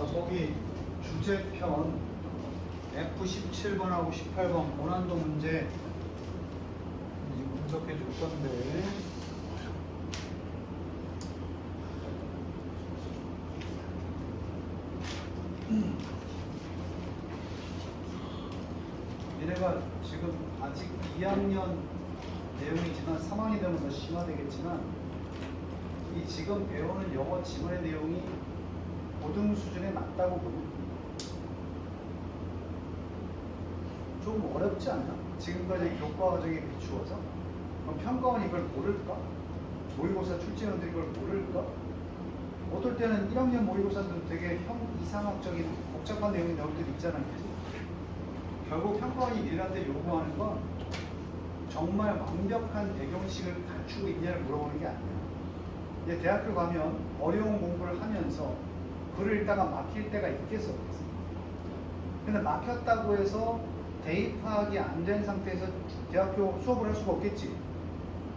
거기 주제편 F17번하고 18번 고난도 문제 이제 분석해 줄 건데 얘네가 지금 아직 2학년 내용이지만 3학년이 되면 더 심화되겠지만 이 지금 배우는 영어 지문의 내용이 고등 수준에 맞다고 보면 좀 어렵지 않나? 지금까지 교과 과정에 비추어서 그럼 평가원 이걸 모를까? 모의고사 출제원들이 이걸 모를까? 어떨 때는 1학년 모의고사도 되게 이상학적인 복잡한 내용이 나올 때도 있잖아요. 그치? 결국 평가원이 얘네한테 요구하는 건 정말 완벽한 배경식을 갖추고 있냐를 물어보는 게 아니야. 이제 대학교 가면 어려운 공부를 하면서 글을 읽다가 막힐 때가 있겠어. 근데 막혔다고 해서 대입 파악이 안 된 상태에서 대학교 수업을 할 수가 없겠지.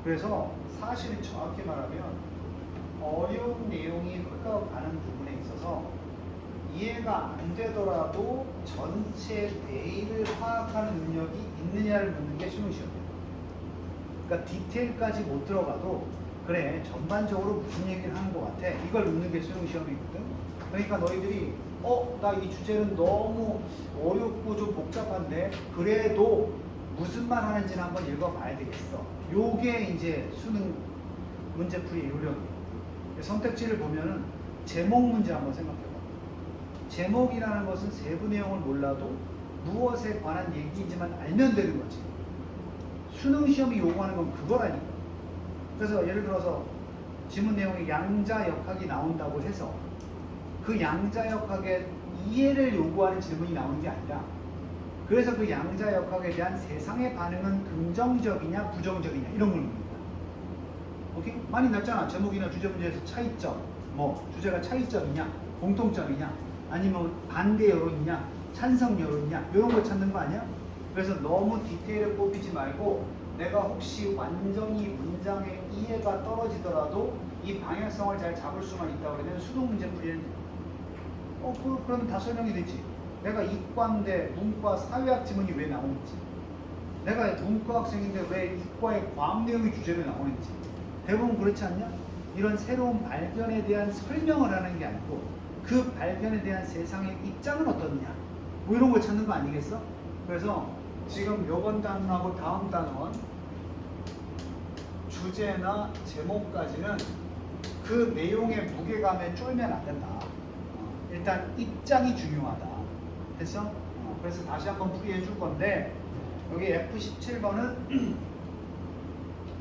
그래서 사실 정확히 말하면 어려운 내용이 흘러가는 부분에 있어서 이해가 안 되더라도 전체 내일을 파악하는 능력이 있느냐를 묻는 게 수능 시험이에요. 그러니까 디테일까지 못 들어가도 그래 전반적으로 무슨 얘기를 하는 것 같아 이걸 묻는 게 수능 시험이거든. 그러니까 너희들이 나 이 주제는 너무 어렵고 좀 복잡한데 그래도 무슨 말 하는지는 한번 읽어봐야 되겠어. 요게 이제 수능 문제풀이 요령이에요. 선택지를 보면은 제목 문제 한번 생각해봐. 제목이라는 것은 세부 내용을 몰라도 무엇에 관한 얘기이지만 알면 되는 거지. 수능 시험이 요구하는 건 그거라니까. 그래서 예를 들어서 지문 내용에 양자역학이 나온다고 해서 그 양자역학의 이해를 요구하는 질문이 나오는 게 아니라 그래서 그 양자역학에 대한 세상의 반응은 긍정적이냐 부정적이냐 이런 걸 묻는다. 오케이? 많이 났잖아. 제목이나 주제 문제에서 차이점, 뭐 주제가 차이점이냐 공통점이냐 아니면 반대 여론이냐 찬성 여론이냐 이런 거 찾는 거 아니야? 그래서 너무 디테일을 뽑히지 말고 내가 혹시 완전히 문장의 이해가 떨어지더라도 이 방향성을 잘 잡을 수만 있다고 그러면 수능 문제 풀이는 그러면 다 설명이 되지. 내가 이과인데 문과 사회학 지문이 왜 나오는지, 내가 문과 학생인데 왜 이과의 과학 내용이 주제로 나오는지 대부분 그렇지 않냐? 이런 새로운 발견에 대한 설명을 하는 게 아니고 그 발견에 대한 세상의 입장은 어떻냐 뭐 이런 걸 찾는 거 아니겠어? 그래서 지금 요번 단원하고 다음 단원 주제나 제목까지는 그 내용의 무게감에 쫄면 안 된다. 일단 입장이 중요하다. 됐어? 그래서 다시 한번 풀이해 줄 건데 여기 F17번은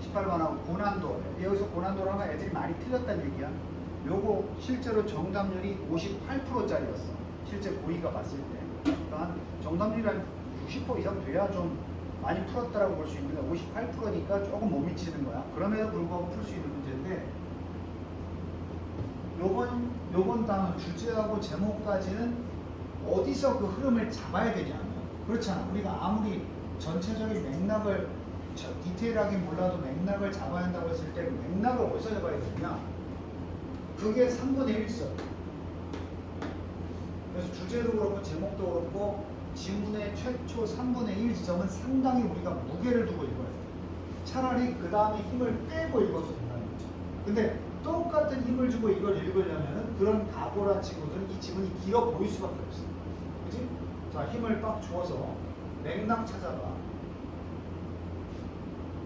18번하고 고난도. 여기서 고난도를 하면 애들이 많이 틀렸다는 얘기야. 요거 실제로 정답률이 58%짜리였어. 실제 고의가 봤을 때. 그러니까 정답률이 한 60% 이상 돼야 좀 많이 풀었다라고 볼 수 있는데 58%니까 조금 못 미치는 거야. 그럼에도 불구하고 풀 수 있는 문제인데 요번 단원 주제하고 제목까지는 어디서 그 흐름을 잡아야 되냐면 그렇잖아. 우리가 아무리 전체적인 맥락을 디테일하게 몰라도 맥락을 잡아야 한다고 했을 때 맥락을 어디서 잡아야 되냐? 그게 3분의 1점. 그래서 주제도 그렇고 제목도 그렇고 지문의 최초 3분의 1 지점은 상당히 우리가 무게를 두고 읽어야 돼. 차라리 그 다음에 힘을 빼고 읽어도 된다는 거죠. 근데 똑같은 힘을 주고 이걸 읽으려면 그런 각오란 친구들은 이 지문이 길어 보일 수밖에 없어. 그치? 자, 힘을 빡 주어서 맥락 찾아봐.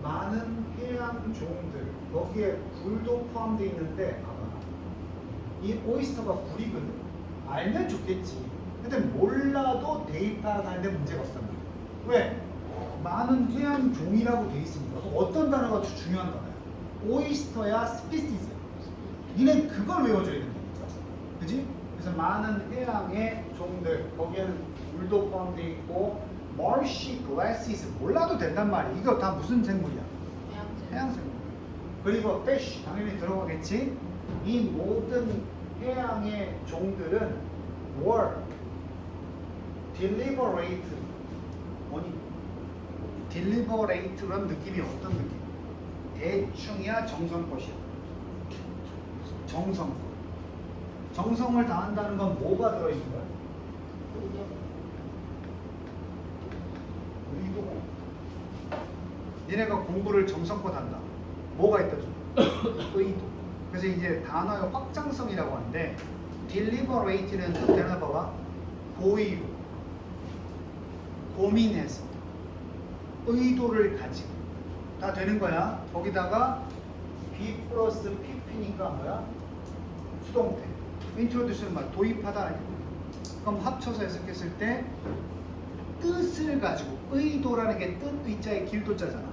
많은 해양 종들, 거기에 굴도 포함되어 있는데 봐봐. 이 오이스터가 굴이거든. 알면 좋겠지. 근데 몰라도 대입 파악하는데 문제가 없단 말이야. 왜? 많은 해양 종이라고 돼 있으니까 어떤 단어가 중요한가 봐요. 오이스터야 스피시스야. 니네 그걸 외워줘야 된다니까. 그지? 그래서 많은 해양의 종들, 거기에는 물도 포함되어 있고 marshy glasses 몰라도 된단 말이야. 이거 다 무슨 생물이야? 해양 생물. 그리고 fish 당연히 들어가겠지. 이 모든 해양의 종들은 were deliberate 뭐니? deliberate란 느낌이 어떤 느낌? 대충이야 정성껏이야? 정성껏. 정성을 다한다는 건 뭐가 들어있는 거야? 의도가. 니네가 공부를 정성껏 한다. 뭐가 있다 좀? 의도. 그래서 이제 단어의 확장성이라고 하는데 deliberate는 뜻대로 봐봐. 고의로, 고민해서, 의도를 가지고 다 되는 거야. 거기다가 B 플러스 PP니까 뭐야? 수동태. introduce는 말 도입하다 아니야? 그럼 합쳐서 해석했을 때 뜻을 가지고 의도라는 게 뜻 의자의 길도자잖아.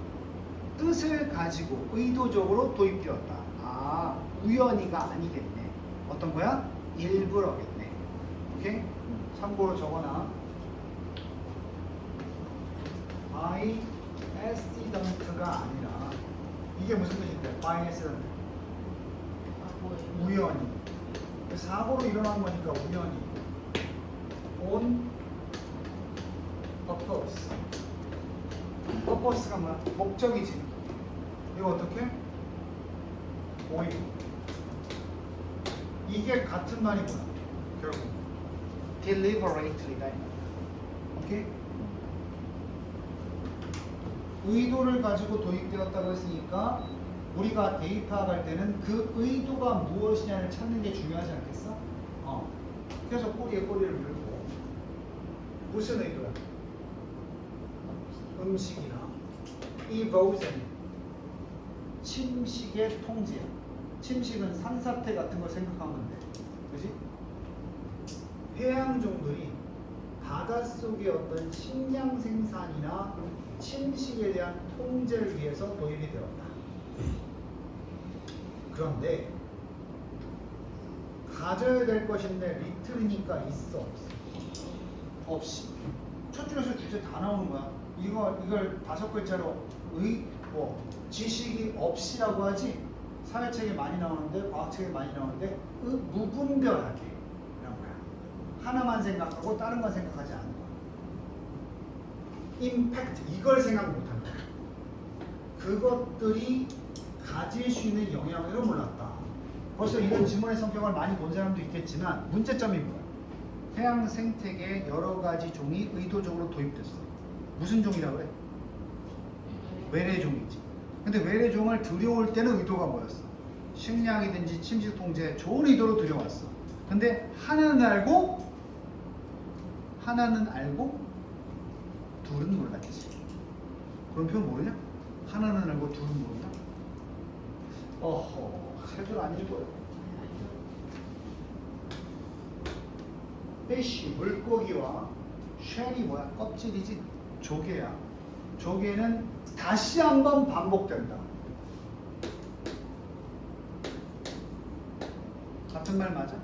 뜻을 가지고 의도적으로 도입되었다. 아, 우연히가 아니겠네. 어떤 거야? 일부러겠네. 오케이? 참고로 적어놔. by accident가 아니라 이게 무슨 뜻인데? by accident. 우연히. 사고로 일어난 거니까 우연히. on purpose. purpose가 뭐야? 목적이지. 이거 어떻게? 고의. 이게 같은 말이구나. 결국 deliberately가 있는. 오케이? 의도를 가지고 도입되었다고 했으니까 우리가 데이터할 때는 그 의도가 무엇이냐를 찾는 게 중요하지 않겠어? 그래서 꼬리에 꼬리를 물고 무슨 의도야? 음식이나 erosion 침식의 통제야. 침식은 산사태 같은 걸 생각하면 돼. 그지? 해양종들이 바닷속의 어떤 식량 생산이나 침식에 대한 통제를 위해서 도입이 되었다. 그런데 가져야 될 것인데 리틀이니까 있어 없어? 없이. 첫 줄에서 주제 다 나오는 거야. 이걸 5글자로 지식이 없이라고 하지. 사회책에 많이 나오는데 과학책에 많이 나오는데 무분별하게 이런 거야. 하나만 생각하고 다른 건 생각하지 않는 거야. 임팩트 이걸 생각 못한 거야. 그것들이 가질 수 있는 영향을 몰랐다. 벌써 이런 지문의 성격을 많이 본 사람도 있겠지만 문제점이 뭐야? 해양 생태계에 여러 가지 종이 의도적으로 도입됐어. 무슨 종이라고 그래? 외래종이지. 근데 외래종을 들여올 때는 의도가 뭐였어? 식량이든지 침식 통제 좋은 의도로 들여왔어. 근데 하나는 알고 둘은 몰랐지. 그런 표현 모르냐? 하나는 알고 둘은 모른다? 책을 안 읽어요. fish, 물고기와 shell이 뭐야? 껍질이지. 조개야. 조개는 다시 한번 반복된다. 같은 말 맞아?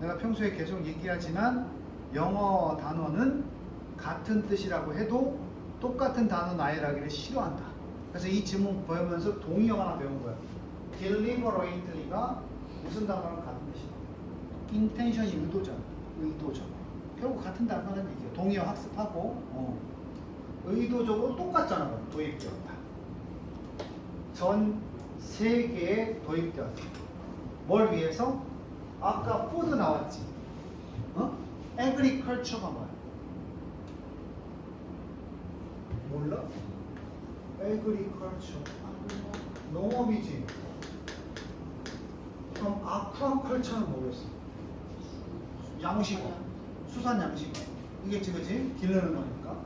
내가 평소에 계속 얘기하지만 영어 단어는 같은 뜻이라고 해도 똑같은 단어 나열하기를 싫어한다. 그래서 이 지문 보면서 동의어 하나 배운 거야. deliberately가 무슨 단어랑 같은 뜻이야? intention이 의도잖아. 의도적. 결국 같은 단어라는 얘기야. 동의어 학습하고 의도적으로 똑같잖아. 도입되었다. 전 세계에 도입되었다. 뭘 위해서? 아까 food 나왔지. agriculture가 뭐야? 몰라? agriculture 농업이지. 그럼 aquaculture는 뭐겠어? 양식어, 수산 양식어. 이게 그지? 기르는 거니까.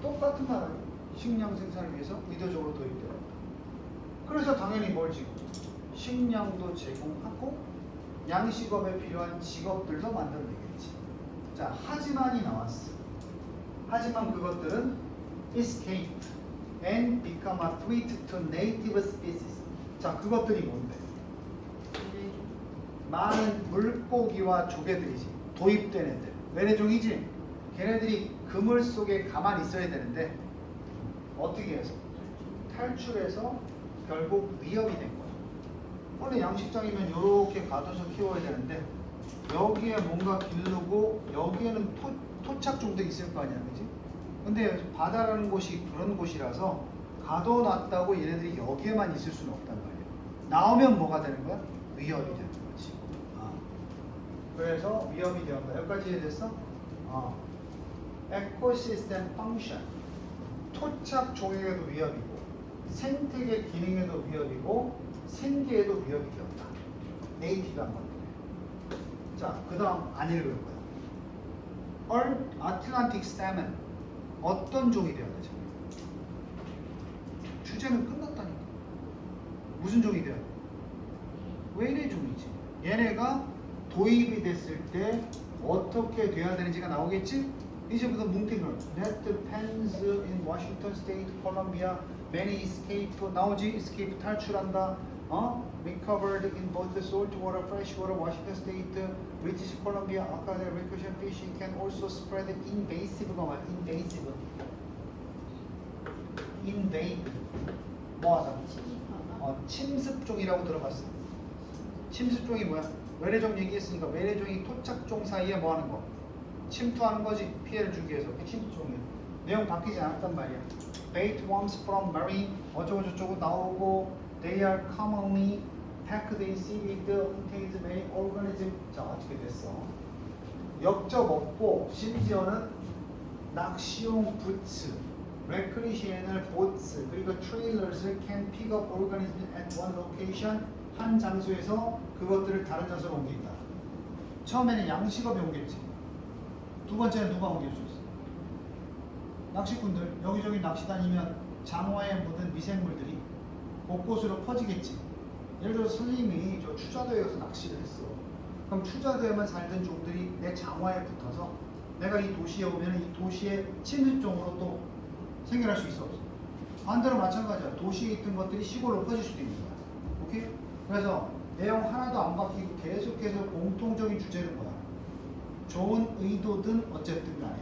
똑같은 나라 식량 생산을 위해서 의도적으로 도입되어. 그래서 당연히 뭘 지금 식량도 제공하고 양식업에 필요한 직업들도 만들어내겠지. 자, 하지만이 나왔어. 하지만 그것들은 escaped and become a threat to native species. 자, 그것들이 뭔데? 많은 물고기와 조개들이지. 도입된 애들. 외래종이지. 걔네들이 그물 속에 가만히 있어야 되는데 어떻게 해서? 탈출해서 결국 위협이 된 거야. 원래 양식장이면 이렇게 가둬서 키워야 되는데 여기에 뭔가 기르고 여기에는 토착종도 있을 거 아니야, 그지? 근데 바다라는 곳이 그런 곳이라서 가둬놨다고 얘네들이 여기에만 있을 수는 없단 말이야. 나오면 뭐가 되는 거야? 위협이 되는 거지. 그래서 위협이 되었다. 여기까지 이해됐어? 에코시스템 펑션. 토착 종에게도 위협이고 생태계 기능에도 위협이고 생계에도 위협이 되었다. 네이티브한 것들. 자, 그 다음 안 읽을 거야. 아틀란틱 살몬. 어떤 종이 되어야 되죠? 주제는 끝났다니까. 무슨 종이 돼야 돼? 웨일의 종이지. 얘네가 도입이 됐을 때 어떻게 돼야 되는지가 나오겠지? 이제부터 뭉팅을 That depends in Washington State, Columbia, many escape 나오지? escape 탈출한다. Recovered in both the saltwater, freshwater, Washington State, British Columbia, 아까 recreation fishing can also spread invasive가 뭐야? invasive. invade. 뭐하다? 침습종이라고 들어봤어. 침습종이 뭐야? 외래종 얘기했으니까 외래종이 토착종 사이에 뭐하는 거? 침투하는 거지. 피해를 주기 위해서. 그게 침습종이야. 내용 바뀌지 않았단 말이야. Bait worms from marine 어쩌고 저쩌고 나오고 They are commonly packed in seaweed contains many organisms. 자, 어떻게 됐어? 역적 없고 심지어는 낚시용 부츠, recreational boats 그리고 trailers can pick up organisms at one location. 한 장소에서 그것들을 다른 장소로 옮긴다. 처음에는 양식업이 옮겼지. 두 번째는 누가 옮길 수 있어? 낚시꾼들. 여기저기 낚시 다니면 장화에 묻은 미생물들이 곳곳으로 퍼지겠지. 예를 들어서 선생님이 저 추자도에 가서 낚시를 했어. 그럼 추자도에만 살던 종들이 내 장화에 붙어서 내가 이 도시에 오면 이 도시의 침습종으로 또 생겨날 수 있어 없어? 반대로 마찬가지야. 도시에 있던 것들이 시골로 퍼질 수도 있는 거야. 오케이? 그래서 내용 하나도 안 바뀌고 계속해서 공통적인 주제는 뭐야? 좋은 의도든 어쨌든 간에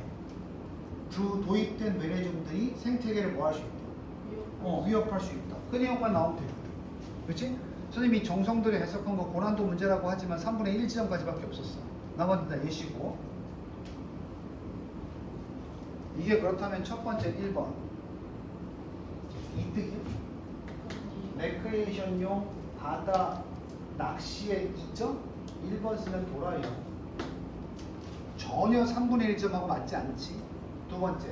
도입된 외래종들이 생태계를 뭐 할 수 있다? 위협할 수 있다. 그 내용만 나오면 되거든. 그렇지? 선생님이 정성들이 해석한 거 고난도 문제라고 하지만 3분의 1 지점까지밖에 없었어. 나머지는 다 예시고. 이게 그렇다면 첫 번째 1번 이득이요? 레크리에이션용 바다 낚시의 이점? 1번 쓰면 돌아요. 전혀 3분의 1점하고 맞지 않지. 두 번째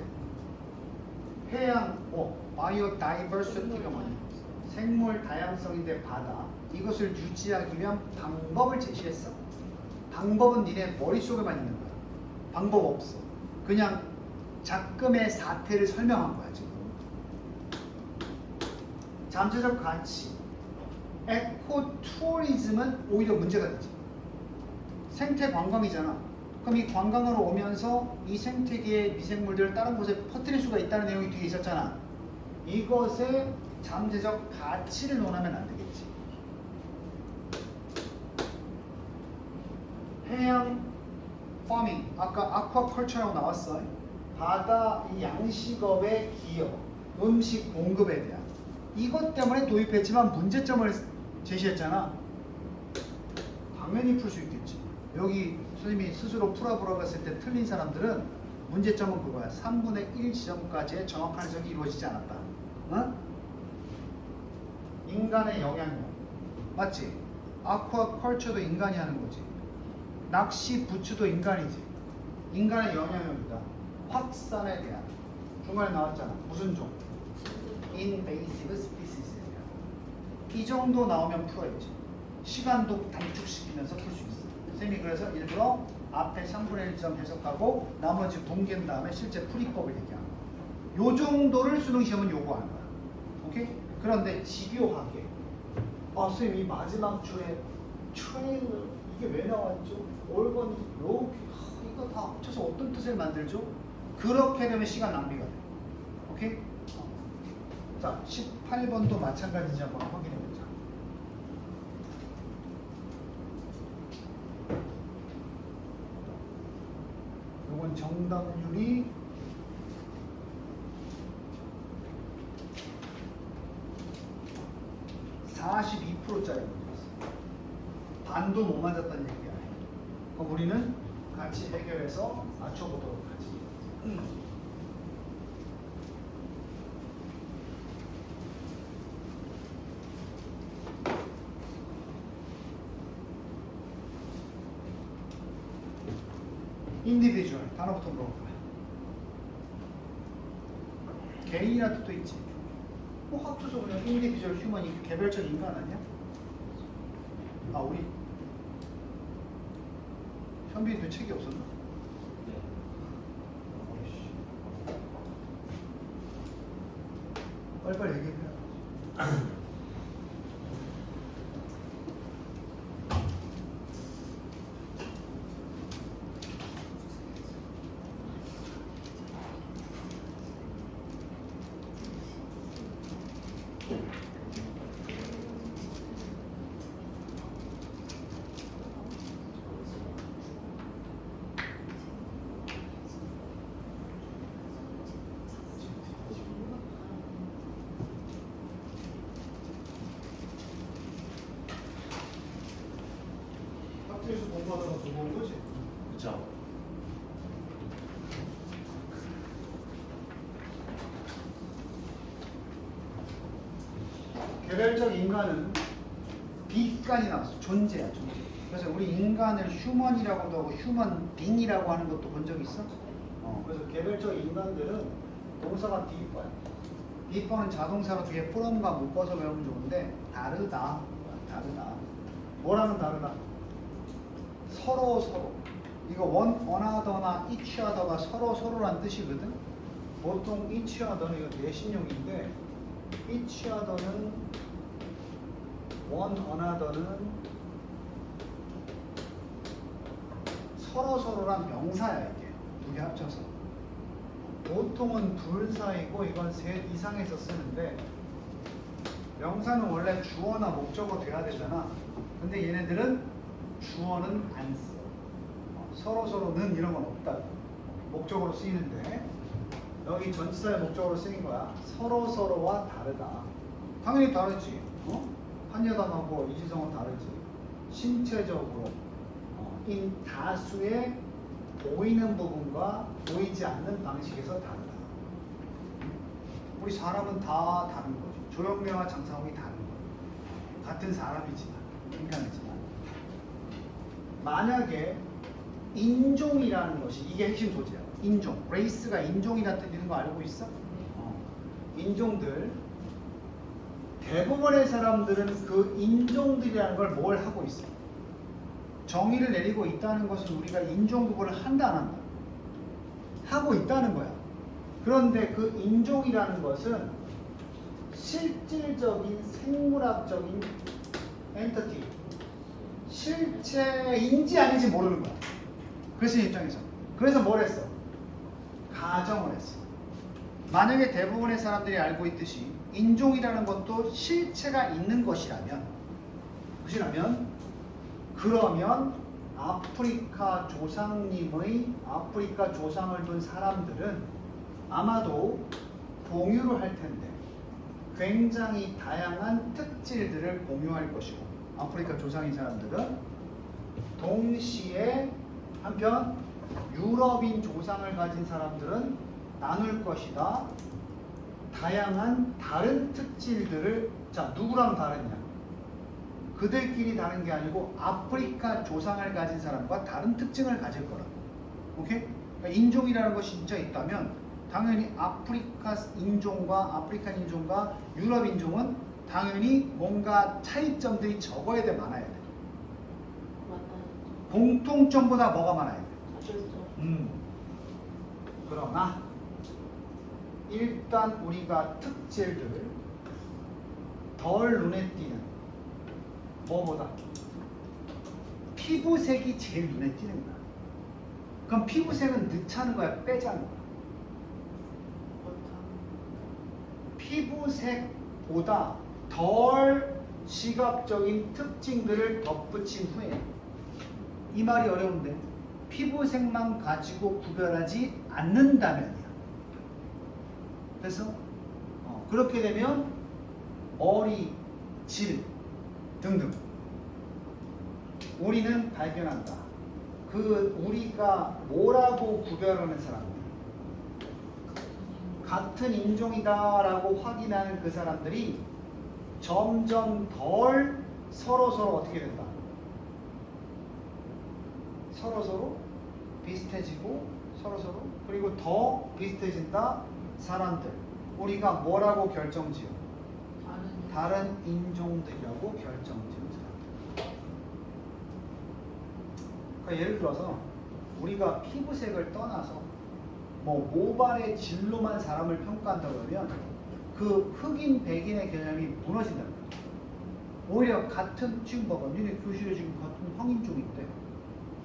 해양 바이오다이버시티가 뭐냐? 생물 다양성인데 바다. 이것을 유지하기 위한 방법을 제시했어. 방법은 니네 머릿속에만 있는 거야. 방법 없어. 그냥 작금의 사태를 설명한 거야 지금. 잠재적 가치. 에코 투어리즘은 오히려 문제가 되지. 생태 관광이잖아. 그럼 이 관광으로 오면서 이 생태계의 미생물들을 다른 곳에 퍼뜨릴 수가 있다는 내용이 뒤에 있었잖아. 이것의 잠재적 가치를 논하면 안 되겠지. 해양 파밍, 아까 아쿠아컬처라고 나왔어. 바다 이 양식업의 기여, 음식 공급에 대한 이것 때문에 도입했지만 문제점을 제시했잖아. 당연히 풀 수 있겠지. 여기 선생님이 스스로 풀어보라고 했을 때 틀린 사람들은 문제점은 그거야. 3분의 1 지점까지의 정확한 해석이 이루어지지 않았다. 인간의 영향력. 맞지? 아쿠아컬처도 인간이 하는 거지. 낚시 부츠도 인간이지. 인간의 영향력이다. 확산에 대한. 중간에 나왔잖아. 무슨 종? Invasive Species에 대한. 이 정도 나오면 풀어야지. 시간도 단축시키면서 풀 수 있어. 선생님이 그래서 일부러 앞에 3분의 1점 해석하고 나머지 동기한 다음에 실제 풀이법을 얘기하는 거야. 요 정도를 수능시험은 요구하는 거야. 오케이? 그런데 집요하게 선생님 이 마지막 줄에 트레일러 이게 왜 나왔죠? 올건 로우 이거 다 합쳐서 어떤 뜻을 만들죠? 그렇게 되면 시간 낭비가 돼. 오케이? 자, 18번도 마찬가지인지 한번 확인해 보자. 이건 정답률이 42%짜리 문제였어. 반도 못 맞았다는 얘기야. 그럼 우리는 같이 해결해서 맞춰보도록 하지. individual 단어부터 물어볼 거야. 개인이라는 뜻도 있지. 뭐 합쳐서 그냥 individual human 개별적 인간 아니야? 아 우리 현빈이도 책이 없었나? 네. 어이씨. 빨리빨리 얘기해. 학교에서 공부하다가 그거 온 거지? 그쵸. 개별적 인간은 비간이 나왔어. 존재야, 존재. 그래서 우리 인간을 휴먼이라고도 하고 휴먼 빙이라고 하는 것도 본 적 있어? 그래서 개별적 인간들은 동사가 비과야. 비과는 자동사로 뒤에 from과 묶어서 외우면 좋은데 다르다. 다르다. 뭐라는 다르다? 서로 서로. 이거 one another나 each other가 서로 서로란 뜻이거든. 보통 each other는 이거 내신용인데 each other는 one another는 서로 서로란 명사야 이게 두 개 합쳐서. 보통은 둘 사이고 이건 셋 이상에서 쓰는데 명사는 원래 주어나 목적어 돼야 되잖아. 근데 얘네들은 주어는 안 써. 서로 서로는 이런 건 없다. 목적으로 쓰이는데 여기 전치사의 목적으로 쓰인 거야. 서로 서로와 다르다. 당연히 다르지. 한여담하고 이지성은 다르지. 신체적으로 인 다수의 보이는 부분과 보이지 않는 방식에서 다르다. 우리 사람은 다 다른 거지. 조영래와 장상욱이 다른 거야. 같은 사람이지만, 인간이지만. 만약에 인종이라는 것이 이게 핵심 소재야. 인종, 레이스가 인종이라는 뜻 있는 거 알고 있어? 인종들 대부분의 사람들은 그 인종들이라는 걸 뭘 하고 있어? 정의를 내리고 있다는 것은 우리가 인종 구분을 한다 안 한다? 하고 있다는 거야. 그런데 그 인종이라는 것은 실질적인 생물학적인 엔터티, 실체인지 아닌지 모르는 거야. 그리스인 입장에서. 그래서 뭘 했어? 가정을 했어. 만약에 대부분의 사람들이 알고 있듯이 인종이라는 것도 실체가 있는 것이라면 그러면 아프리카 조상님의 아프리카 조상을 둔 사람들은 아마도 공유를 할 텐데 굉장히 다양한 특질들을 공유할 것이고 아프리카 조상인 사람들은 동시에 한편 유럽인 조상을 가진 사람들은 나눌 것이다. 다양한 다른 특질들을 자 누구랑 다르냐? 그들끼리 다른 게 아니고 아프리카 조상을 가진 사람과 다른 특징을 가질 거라. 오케이? 그러니까 인종이라는 것이 진짜 있다면 당연히 아프리카 인종과 아프리칸 인종과 유럽 인종은 당연히 뭔가 차이점들이 적어야 돼, 많아야 돼. 공통점보다 뭐가 많아야 돼? 그러나 일단 우리가 특질들 덜 눈에 띄는 뭐보다 피부색이 제일 눈에 띄는 거야. 그럼 피부색은 넣자는 거야, 빼자는 거야? 피부색보다 덜 시각적인 특징들을 덧붙인 후에 이 말이 어려운데 피부색만 가지고 구별하지 않는다면이야. 그래서 그렇게 되면 머리, 질 등등 우리는 발견한다. 그 우리가 뭐라고 구별하는 사람들 같은 인종이다라고 확인하는 그 사람들이 점점 덜 서로 어떻게 된다? 서로 비슷해지고 서로 그리고 더 비슷해진다 사람들 우리가 뭐라고 결정지어? 다른 인종들이라고 결정지은 사람들. 그러니까 예를 들어서 우리가 피부색을 떠나서 뭐 모발의 질로만 사람을 평가한다 그러면 그 흑인 백인의 개념이 무너진다. 오히려 같은 지금 봐봐, 니네 교실에 지금 같은 황인종인데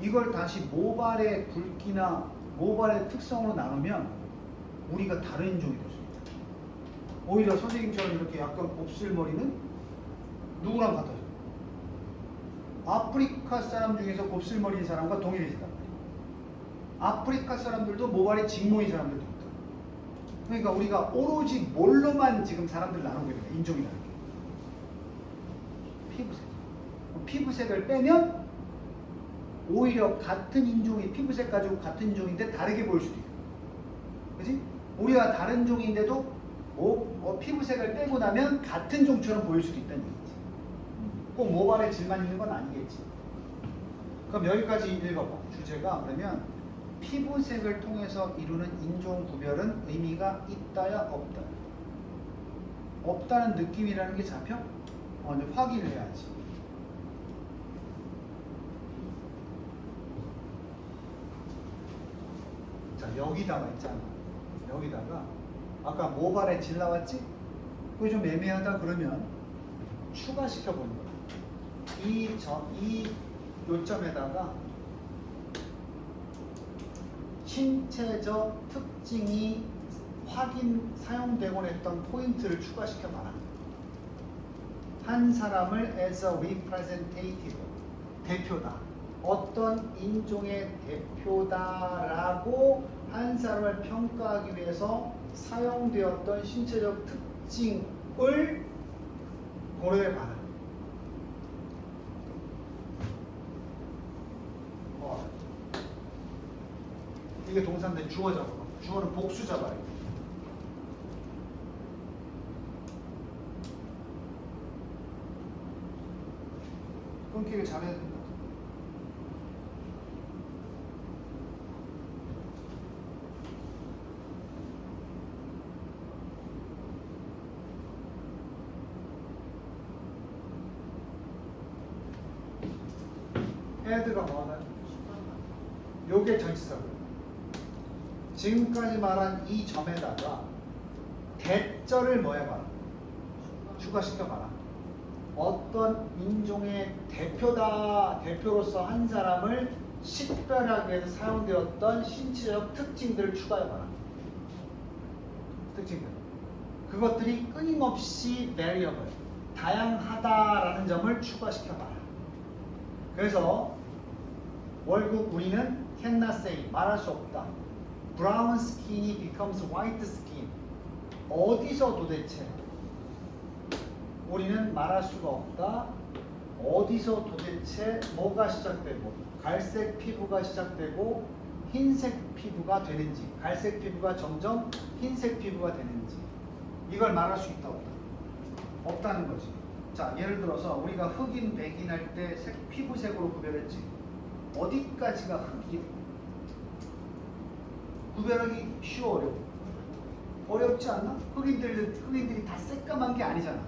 이걸 다시 모발의 굵기나 모발의 특성으로 나누면 우리가 다른 인종이 될 수 있다. 오히려 선생님처럼 이렇게 약간 곱슬머리는 누구랑 같아져? 아프리카 사람 중에서 곱슬머리인 사람과 동일해진단 말이야. 아프리카 사람들도 모발이 직모인 사람들도 있다. 그러니까 우리가 오로지 뭘로만 지금 사람들 나누고 있는 거야. 인종이라는 게. 피부색. 피부색을 빼면 오히려 같은 인종이 피부색 가지고 같은 인종인데 다르게 보일 수도 있고. 그치? 우리가 다른 종인데도 피부색을 빼고 나면 같은 종처럼 보일 수도 있다는 얘기지. 꼭 모발의 질만 있는 건 아니겠지. 그럼 여기까지 읽어봐. 주제가 그러면 피부색을 통해서 이루는 인종 구별은 의미가 있다야 없다야? 없다는 느낌이라는 게 잡혀? 이제 확인을 해야지. 자, 여기다가 있잖아. 여기다가 아까 모발에 질 나왔지? 그게 좀 애매하다 그러면 추가시켜 보는 거야. 이 요점에다가 신체적 특징이 사용되곤 했던 포인트를 추가시켜 봐라. 한 사람을 as a representative, 대표다. 어떤 인종의 대표다라고 한 사람을 평가하기 위해서 사용되었던 신체적 특징을 고려해 봐라. 이게 동사인데 주어 잡아. 주어는 복수 잡아야 돼. 끊기를 잘해야 된다. 헤드가 뭐하나요? 요게 전치사고요. 지금까지 말한 이 점에다가 대절을 뭐 해봐라? 추가시켜봐라. 어떤 인종의 대표로서 한 사람을 식별하기 위해서 사용되었던 신체적 특징들을 추가해봐라. 특징들. 그것들이 끊임없이 variable, 다양하다라는 점을 추가시켜봐라. 그래서 월국 우리는 cannot say, 말할 수 없다. brown skin이 becomes white skin. 어디서 도대체 우리는 말할 수가 없다. 어디서 도대체 뭐가 시작되고 갈색 피부가 시작되고 흰색 피부가 되는지, 갈색 피부가 점점 흰색 피부가 되는지 이걸 말할 수 있다 없다? 없다는 거지. 자, 예를 들어서 우리가 흑인, 백인 할 때 피부색으로 구별했지. 어디까지가 흑인? 구별하기 쉬워, 어려워? 어렵지 않나? 흑인들이 다 새까만 게 아니잖아.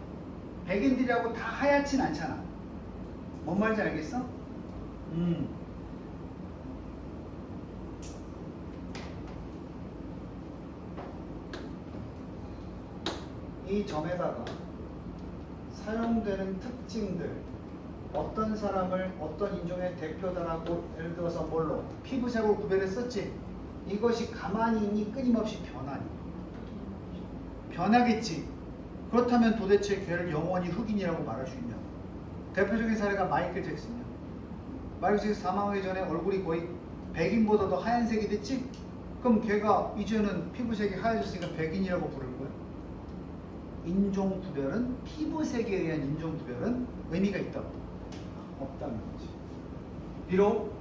백인들이라고 다 하얗진 않잖아. 뭔 말인지 알겠어? 이 점에다가 사용되는 특징들, 어떤 사람을 어떤 인종의 대표다라고 예를 들어서 뭘로? 피부색으로 구별했었지? 이것이 가만히 있니? 끊임없이 변하니? 변하겠지. 그렇다면 도대체 걔를 영원히 흑인이라고 말할 수 있냐? 대표적인 사례가 마이클 잭슨이야. 마이클 잭슨 사망하기 전에 얼굴이 거의 백인보다 더 하얀색이 됐지? 그럼 걔가 이제는 피부색이 하얘졌으니까 백인이라고 부를 거야? 인종 구별은, 피부색에 의한 인종 구별은 의미가 있다 없다는 거지. 비록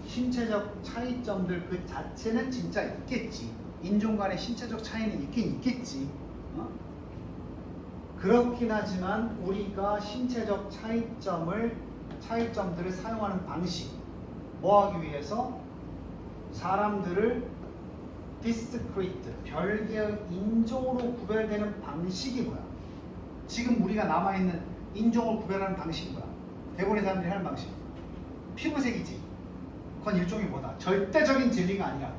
신체적 차이점들 그 자체는 진짜 있겠지. 인종 간의 신체적 차이는 있긴 있겠지. 그렇긴 하지만 우리가 신체적 차이점들을 사용하는 방식, 뭐 하기 위해서? 사람들을 discrete, 별개의 인종으로 구별되는 방식이 뭐야? 지금 우리가 남아있는 인종을 구별하는 방식이 뭐야? 대부분의 사람들이 하는 방식. 피부색이지. 그건 일종의 뭐다? 절대적인 진리가 아니라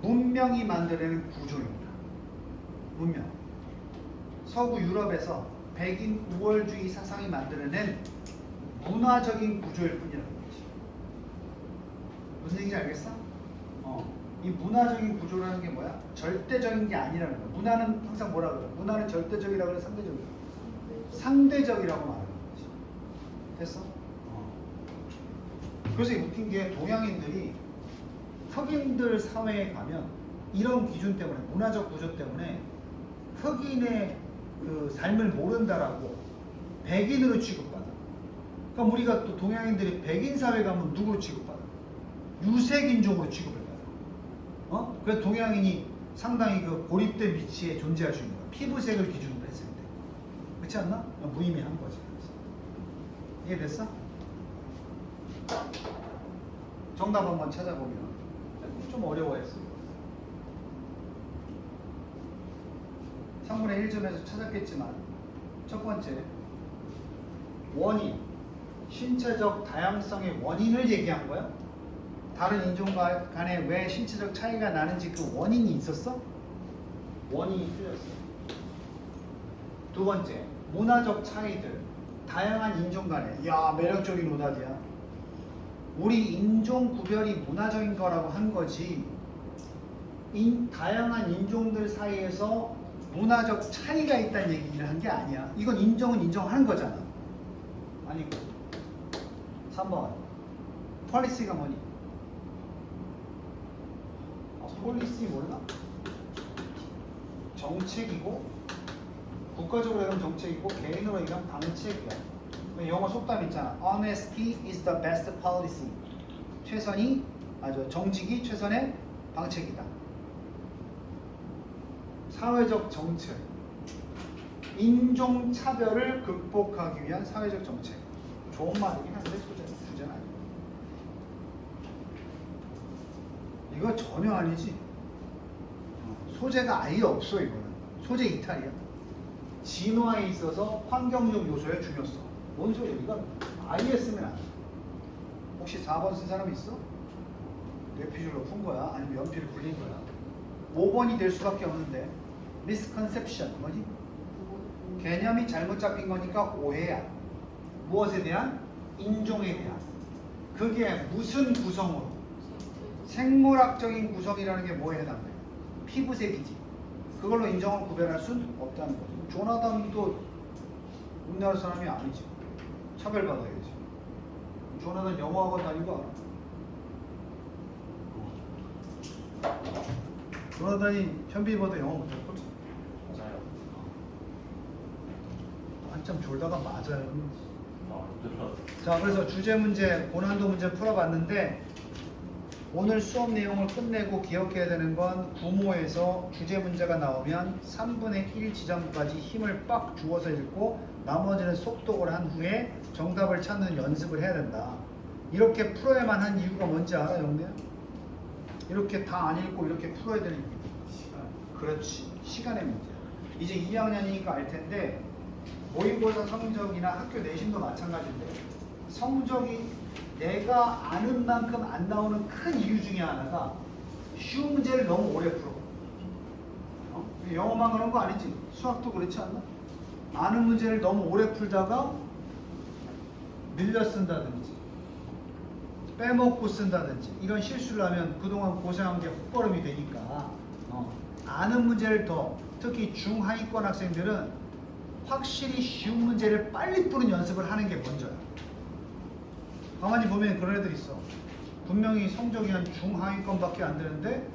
문명이 만들어내는 구조입니다. 문명. 서구 유럽에서 백인 우월주의 사상이 만들어낸 문화적인 구조일 뿐이라는 거지. 무슨 얘기인지 알겠어? 이 문화적인 구조라는 게 뭐야? 절대적인 게 아니라는 거야. 문화는 항상 뭐라 그래? 문화는 절대적이라고 그래? 상대적이라고 그래? 상대적이라고 말하는 거지. 됐어? 그래서 웃긴 게 동양인들이 흑인들 사회에 가면 이런 기준 때문에, 문화적 구조 때문에 흑인의 그 삶을 모른다라고 백인으로 취급받아. 그러니까 우리가 또 동양인들이 백인 사회 가면 누구로 취급받아? 유색인종으로 취급을 받아. 그래서 동양인이 상당히 그 고립된 위치에 존재할 수 있는 거야. 피부색을 기준으로 했을 때. 그렇지 않나? 무의미한 거지. 이해됐어? 정답 한번 찾아보면 좀 어려워했어요. 3분의 1점에서 찾았겠지만 첫 번째 원인, 신체적 다양성의 원인을 얘기한 거야. 다른 인종 간에 왜 신체적 차이가 나는지 그 원인이 있었어? 원인이 틀렸어. 두 번째, 문화적 차이들, 다양한 인종 간에. 야, 매력적인 오답이야. 우리 인종 구별이 문화적인 거라고 한 거지. 다양한 인종들 사이에서 문화적 차이가 있다는 얘기를 한 게 아니야. 이건 인정은 인정하는 거잖아. 아니고. 3번. 폴리시가 뭐니? 폴리시 몰라? 정책이고, 국가적으로 얘기하면 정책이고, 개인으로 얘기하면 방책이야. 영어 속담 있잖아. Honesty is the best policy. 최선이, 정직이 최선의 방책이다. 사회적 정책. 인종차별을 극복하기 위한 사회적 정책. 좋은 말이긴 한데 주제는 아니고. 이거 전혀 아니지. 소재가 아예 없어. 이거는 소재 이탈이야. 진화에 있어서 환경적 요소의 중요성. 뭔 소리야? 이건 아예 쓰면 안 돼. 혹시 4번 쓴 사람 있어? 뇌피줄로 푼 거야? 아니면 연필을 굴린 거야? 5번이 될 수밖에 없는데. misconception 뭐지? 개념이 잘못 잡힌 거니까 오해야. 무엇에 대한? 인종에 대한. 그게 무슨 구성으로? 생물학적인 구성이라는 게 뭐에 해당돼? 피부색이지. 그걸로 인종을 구별할 수는 없다는 거죠. 조나단도 우리나라 사람이 아니지. 차별받아야지. 조나단 영어학원 다니고 알아? 조나단이 현빈이보다 영어 못할걸? 맞아요. 한참 졸다가 맞아요. 자, 그래서 주제 문제, 고난도 문제 풀어봤는데 오늘 수업 내용을 끝내고 기억해야 되는 건 구모에서 주제 문제가 나오면 3분의 1 지점까지 힘을 빡 주어서 읽고 나머지는 속독을 한 후에 정답을 찾는 연습을 해야 된다. 이렇게 풀어야만 한 이유가 뭔지 알아, 영미야? 이렇게 다 안 읽고 이렇게 풀어야 되는 이유. 시간. 그렇지. 시간의 문제야. 이제 2학년이니까 알 텐데 모의고사 성적이나 학교 내신도 마찬가지인데 성적이 내가 아는 만큼 안 나오는 큰 이유 중에 하나가 쉬운 문제를 너무 오래 풀어. 영어만 그런 거 아니지. 수학도 그렇지 않나? 아는 문제를 너무 오래 풀다가 밀려 쓴다든지 빼먹고 쓴다든지 이런 실수를 하면 그동안 고생한 게 헛걸음이 되니까 아는 문제를 더, 특히 중하위권 학생들은 확실히 쉬운 문제를 빨리 푸는 연습을 하는 게 먼저야. 가만히 보면 그런 애들 있어. 분명히 성적이 한 중하위권밖에 안 되는데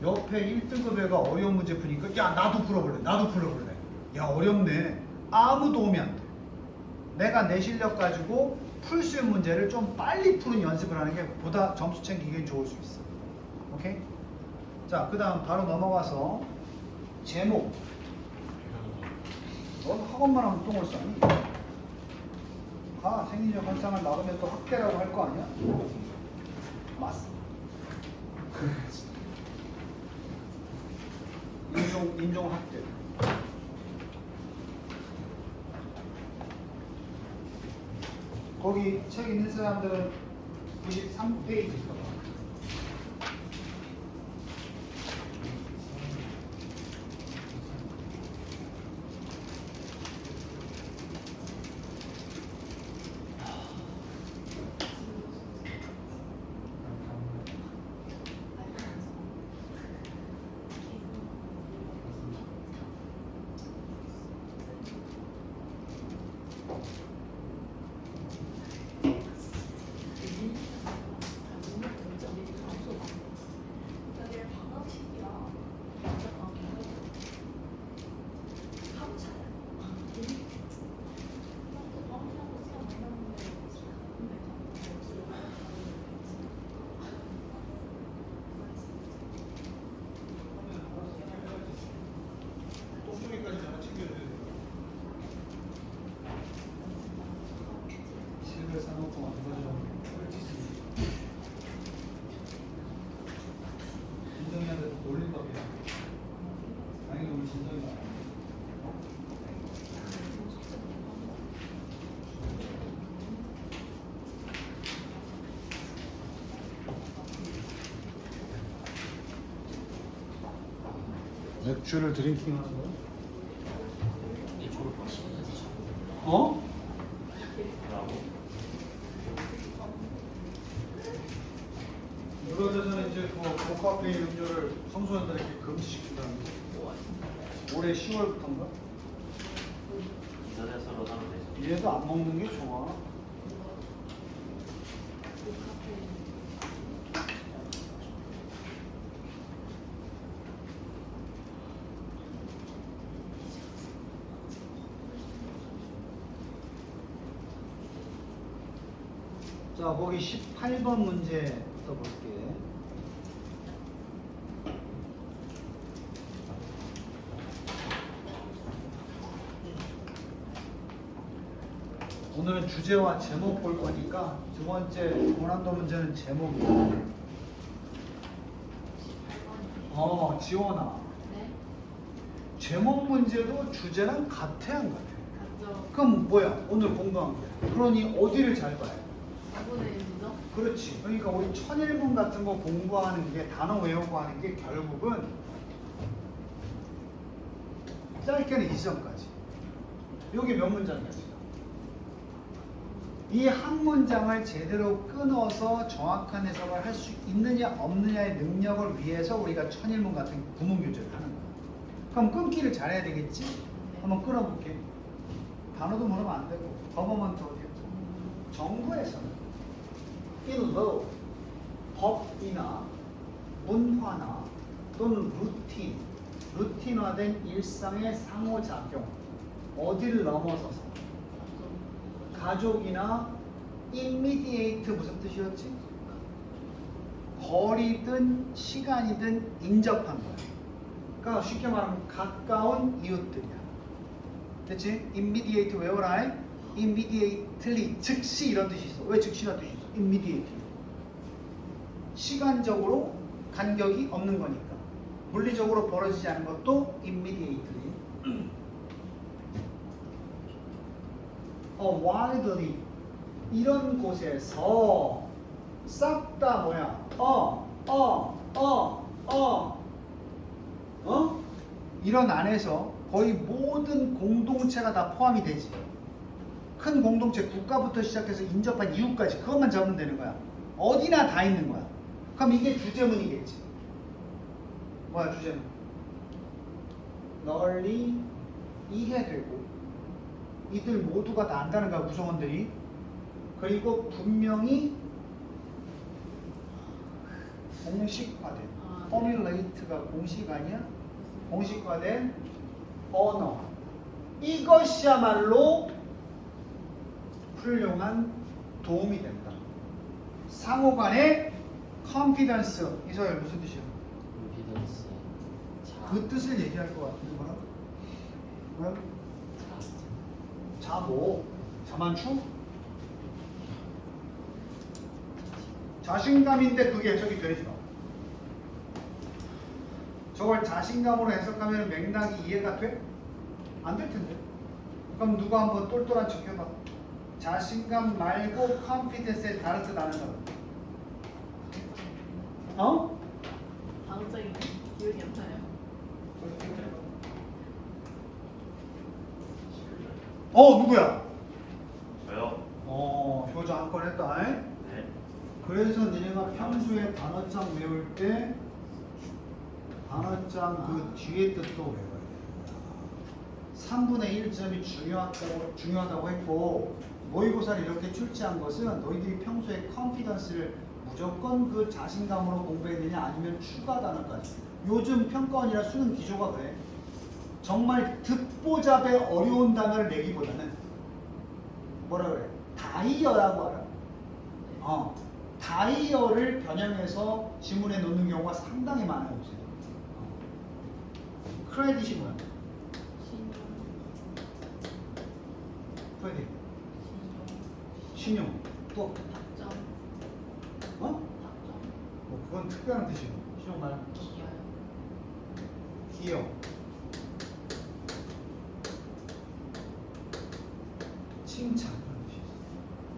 옆에 1등급 애가 어려운 문제 푸니까 야 나도 풀어볼래. 야 어렵네. 아무 도움이 안 돼. 내가 내 실력 가지고 풀 수 있는 문제를 좀 빨리 푸는 연습을 하는 게 보다 점수 챙기기엔 좋을 수 있어. 오케이? 자, 그 다음 바로 넘어가서 제목. 넌 학원만 하면 똥을 싸니? 생리적 현상을 막으면 또 학대라고 할 거 아니야? 맞습니다. 인종 학대. 거기 책 있는 사람들은 93페이지 거. 맥주를 드링킹 하는 거야? 어? 유럽에서는 이제 그 고카페인 음료를 청소년들에게 금지시킨다는 거. 올해 10월부터인가? 인터넷으로 사면 되죠. 얘도 안 먹는 게 좋아. 자, 거기 18번 문제 써볼게. 오늘은 주제와 제목 볼 거니까 두 번째 고난도 문제는 제목이야. 지원아. 네? 제목 문제도 주제랑 같아 안 같아? 맞죠. 그럼 뭐야? 오늘 공부한 거야. 그러니 어디를 잘 봐야 돼? 4분의 1이죠? 그렇지. 그러니까 우리 천일문 같은 거 공부하는 게 단어 외우고 하는 게 결국은 짧게는 이 지점까지. 여기 몇 문장까지? 이 한 문장을 제대로 끊어서 정확한 해석을 할 수 있느냐 없느냐의 능력을 위해서 우리가 천일문 같은 구문 교재를 하는 거야. 그럼 끊기를 잘해야 되겠지? 한번 끊어볼게. 단어도 모르면 안 되고 버버먼트 어디였죠? 정부에서는 in law, 법이나 문화나 또는 루틴화된 일상의 상호작용 어디를 넘어서서 가족이나 immediate 무슨 뜻이었지? 거리든 시간이든 인접한 거야. 그러니까 쉽게 말하면 가까운 이웃들이야. 됐지? immediate 외워라. immediately 즉시 이런 뜻이 있어. 왜 즉시라는 뜻이 있어? immediately 시간적으로 간격이 없는 거니까. 물리적으로 벌어지지 않은 것도 immediately. widely 이런 곳에서 싹 다 뭐야? 이런 안에서 거의 모든 공동체가 다 포함이 되지. 큰 공동체 국가부터 시작해서 인접한 이웃까지 그것만 적으면 되는 거야. 어디나 다 있는 거야. 그럼 이게 주제문이겠지. 뭐야 주제문? 널리 이해되고 이들 모두가 다 안다는 거야 구성원들이. 그리고 분명히 공식화된 포뮬레이트가 공식 아니야? 공식화된 언어. 이것이야말로 훌륭한 도움이 된다. 상호간의 컨피던스. 이소열 무슨 뜻이야? 컨피던스. 그 뜻을 얘기할 것 같은데 뭐라? 자모, 자만추? 자신감인데 그게 해석이 되지 마. 저걸 자신감으로 해석하면 맥락이 이해가 돼? 안 될 텐데. 그럼 누가 한번 똘똘한 척 해봐. 자신감 말고 confidence의 다른 뜻 아는 사람. 어? 갑자기 기억이 안 나요. 누구야? 저요. 효자 한 건 했다. 잉? 네. 그래서 니네가 평소에 단어장 외울 때 단어장 그 뒤에 뜻도 외워야 돼. 3분의 1점이 중요하다고 했고 모의고사를 이렇게 출제한 것은 너희들이 평소에 컨피던스를 무조건 그 자신감으로 공부해야 아니면 추가 단어까지. 요즘 평가원이나 수능 기조가 그래. 정말 듣보잡의 어려운 단어를 내기보다는 뭐라 그래? 다이어라고 알아. 다이어를 변형해서 지문에 놓는 경우가 상당히 많아요. 요새. 크레딧이 뭐야? 크레딧. 신용. 또 답점. 뭐 그건 특별한 뜻이고. 신용 말고. 기여. 칭찬.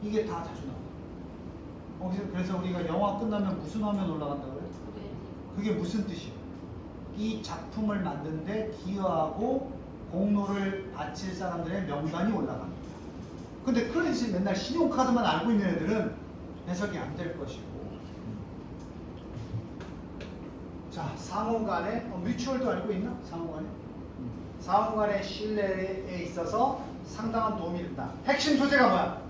이게 다 자주 나와. 그래서 우리가 영화 끝나면 무슨 화면 올라간다 그래? 그게 무슨 뜻이야? 이 작품을 만드는데 기여하고 공로를 바칠 사람들의 명단이 올라갑니다. 근데 크레딧이 맨날 신용카드만 알고 있는 애들은 해석이 안 될 것이고. 자, 상호간에 뮤추얼도 알고 있나? 상호간에? 상호간의 신뢰에 있어서 상당한 도움이 된다. 핵심 소재가 뭐야?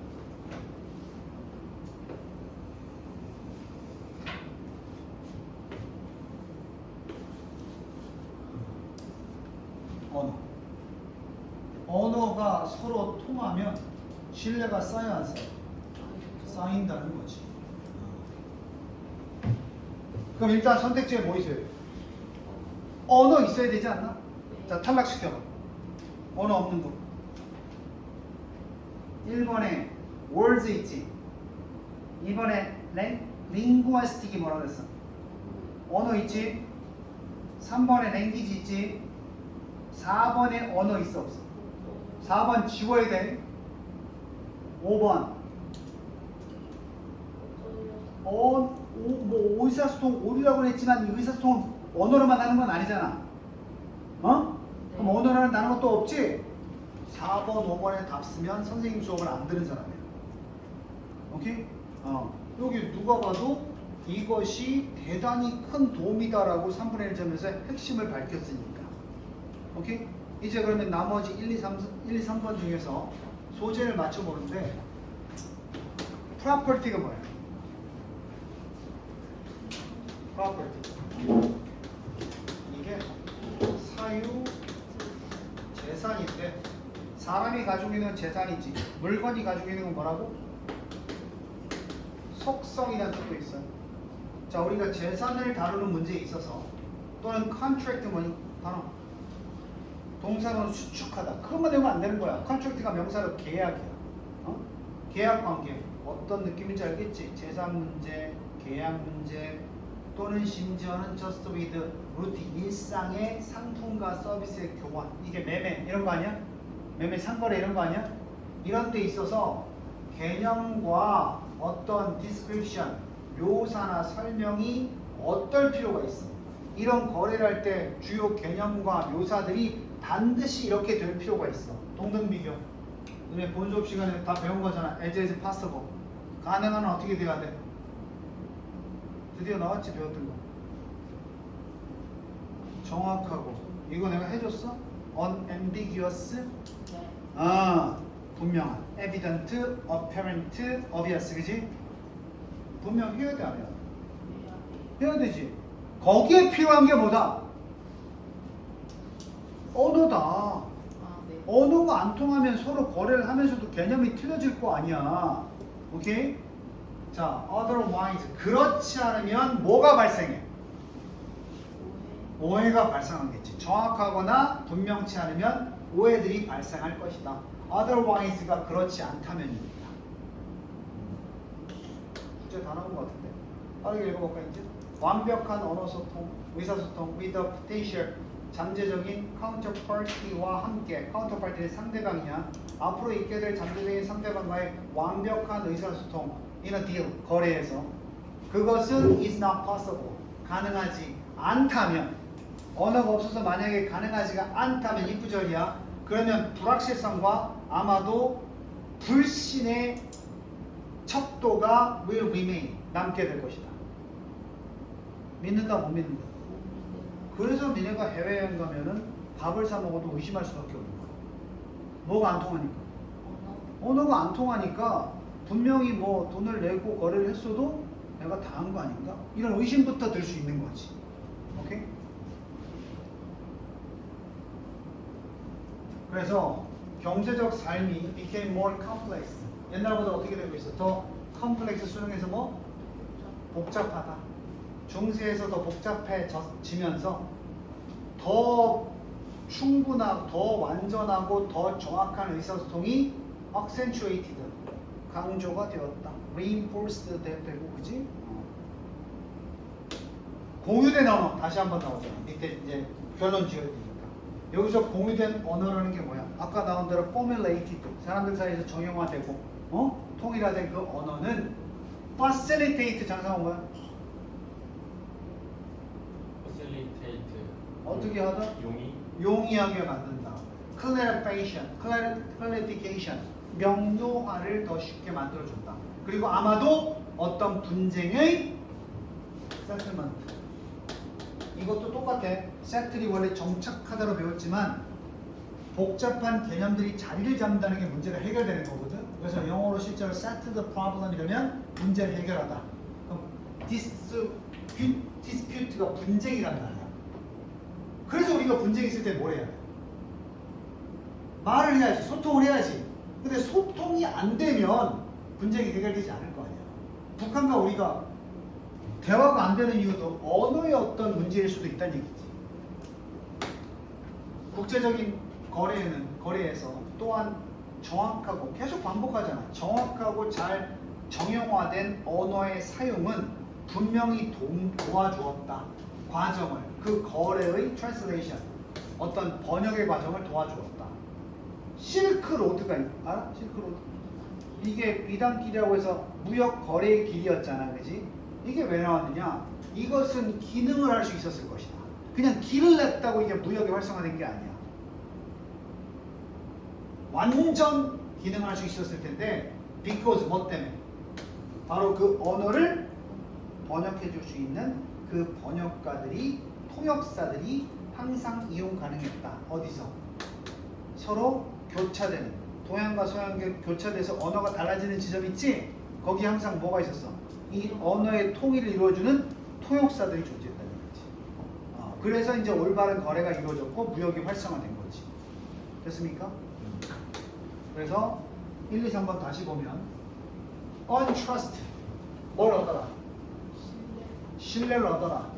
언어가 서로 통하면 신뢰가 쌓여 안 쌓여? 쌓인다는 거지. 그럼 일단 선택지에 뭐 있어야 돼? 언어 있어야 되지 않나? 자, 탈락시켜봐. 언어 없는 거. 1번에 words 있지. 2번에 linguistic이 뭐라 그랬어? 언어 있지. 3번에 language 있지. 4번에 언어 있어 없어? 4번 지워야 돼. 5번 뭐 의사소통 오류라고 했지만 이 의사소통은 언어로만 하는 건 아니잖아. 그럼 언어라는 단어가 또 없지? 4번 5번에 답 쓰면 선생님 수업을 안 들은 사람이야. 오케이? 여기 누가 봐도 이것이 대단히 큰 도움이다라고 3분의 1점에서 핵심을 밝혔으니까. 오케이? 이제 그러면 나머지 1, 2, 3번 중에서 소재를 맞춰보는데 property가 뭐야? property. 이게 사유 재산인데 사람이 가지고 있는 재산이지 물건이 가지고 있는 건 뭐라고? 속성이라는 뜻도 있어요. 자, 우리가 재산을 다루는 문제에 있어서 또는 contract 뭐니? 단어 동사는 수축하다. 그것만 되면 안 되는 거야. 컨트랙트가 명사로 계약이야. 계약 관계. 어떤 느낌인지 알겠지? 재산 문제, 계약 문제, 또는 심지어는 just with routine, 일상의 상품과 서비스의 교환. 이게 매매 이런 거 아니야? 매매 상거래 이런 거 아니야? 이런 데 있어서 개념과 어떤 description, 묘사나 설명이 어떨 필요가 있어. 이런 거래를 할 때 주요 개념과 묘사들이 반드시 이렇게 될 필요가 있어. 동등비교. 너네 본 수업 시간에 다 배운 거잖아. as possible. 가능한 어떻게 돼야 돼? 드디어 나왔지 배웠던 거. 정확하고. 이거 내가 해줬어? unambiguous. 분명한. evident, apparent, obvious. 그지? 분명 해야 돼 안 해야 돼? 해야 되지. 거기에 필요한 게 뭐다? 언어다. 언어가 안 통하면 서로 거래를 하면서도 개념이 틀려질 거 아니야. 오케이? 자, otherwise. 그렇지 않으면 뭐가 발생해? 오해가 발생하겠지. 정확하거나 분명치 않으면 오해들이 발생할 것이다. otherwise가 그렇지 않다면입니다. 숙제 다 나온 것 같은데. 빠르게 읽어볼까 이제? 완벽한 언어 소통, 의사소통 with a potential 잠재적인 counterparty와 함께 counterparty는 상대방이냐 앞으로 있게 될 잠재적인 상대방과의 완벽한 의사소통 in a deal 거래에서 그것은 is not possible 가능하지 않다면 언어가 없어서 만약에 가능하지가 않다면 이 구절이야. 그러면 불확실성과 아마도 불신의 척도가 will remain 남게 될 것이다. 믿는다 못 믿는다. 그래서 니네가 해외여행 가면은 밥을 사 먹어도 의심할 수밖에 없는 거야. 뭐가 안 통하니까. 언어가 안 통하니까 분명히 뭐 돈을 내고 거래를 했어도 내가 다 한 거 아닌가? 이런 의심부터 들 수 있는 거지. 오케이? 그래서 경제적 삶이 became more complex. 옛날보다 어떻게 되고 있어? 더 컴플렉스 수능에서 뭐? 복잡하다. 중세에서 더 복잡해지면서 더 충분하고 더 완전하고 더 정확한 의사소통이 accentuated 강조가 되었다. reinforced 되고 그지? 공유된 언어 다시 한번 나오잖아. 밑에 이제 결론 지어야 되니까. 여기서 공유된 언어라는 게 뭐야? 아까 나온 대로 formulated 사람들 사이에서 정형화되고 통일화된 그 언어는 facilitate 장사가 뭐야? facilitate 어떻게 하다? 용이하게 만든다. clarification 명료화를 더 쉽게 만들어준다. 그리고 아마도 어떤 분쟁의 settlement 이것도 똑같아. 세틀이 원래 정착하다로 배웠지만 복잡한 개념들이 자리를 잡는다는 게 문제가 해결되는 거거든. 그래서 영어로 실제로 settle the problem 이러면 문제를 해결하다. 그럼 dispute가 분쟁이란 말이야. 그래서 우리가 분쟁 있을 때 뭘 해야 돼? 말을 해야지. 소통을 해야지. 근데 소통이 안 되면 분쟁이 해결되지 않을 거 아니야. 북한과 우리가 대화가 안 되는 이유도 언어의 어떤 문제일 수도 있다는 얘기지. 국제적인 거래에서 또한 정확하고 계속 반복하잖아. 정확하고 잘 정형화된 언어의 사용은 분명히 도와주었다. 과정을 그 거래의 translation 어떤 번역의 과정을 도와주었다. 실크로드가 알아? 실크로드 이게 이단길이라고 해서 무역 거래의 길이었잖아, 그지? 이게 왜 나왔느냐? 이것은 기능을 할 수 있었을 것이다. 그냥 길을 냈다고 이게 무역이 활성화된 게 아니야. 완전 기능을 할 수 있었을 텐데 because 뭐 때문에? 바로 그 언어를 번역해 줄 수 있는 그 번역가들이 통역사들이 항상 이용 가능했다. 어디서? 서로 교차되는 동양과 서양 교차돼서 언어가 달라지는 지점 있지? 거기 항상 뭐가 있었어? 이 언어의 통일을 이루어주는 통역사들이 존재했다는 거지. 그래서 이제 올바른 거래가 이루어졌고 무역이 활성화된 거지. 됐습니까? 그래서 1, 2, 3번 다시 보면 untrust 뭘 얻어라? 신뢰를 얻어라.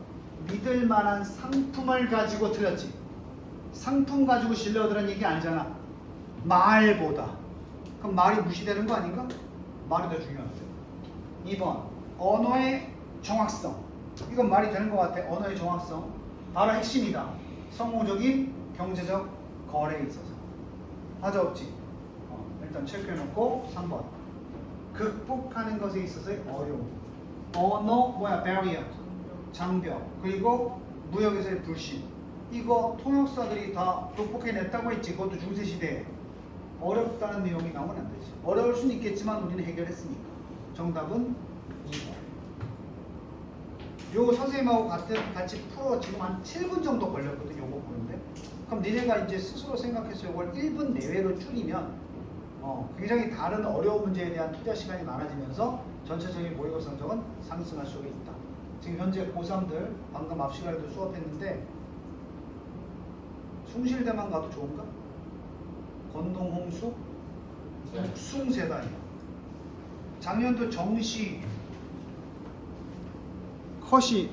믿을 만한 상품을 가지고 틀렸지. 상품 가지고 신뢰 얻으라는 얘기 아니잖아. 말보다. 그럼 말이 무시되는 거 아닌가? 말이 더 중요하죠. 2번 언어의 정확성. 이건 말이 되는 것 같아. 언어의 정확성 바로 핵심이다. 성공적인 경제적 거래에 있어서. 하자 없지? 일단 체크해놓고 3번 극복하는 것에 있어서의 어려움. 언어 뭐야? barrier 장벽. 그리고 무역에서의 불신. 이거 통역사들이 다 극복해냈다고 했지. 그것도 중세시대에. 어렵다는 내용이 나오면 안 되지. 어려울 수는 있겠지만 우리는 해결했으니까. 정답은 2번. 요 선생님하고 같이 풀어 지금 한 7분 정도 걸렸거든. 요거 보는데. 그럼 니네가 이제 스스로 생각해서 이걸 1분 내외로 줄이면 굉장히 다른 어려운 문제에 대한 투자 시간이 많아지면서 전체적인 모의고사 성적은 상승할 수가 있다. 지금 현재 고3들 방금 앞 시간에도 수업했는데 숭실대만 가도 좋은가? 건동, 홍수, 북숭세단이야. 작년도 정시 컷이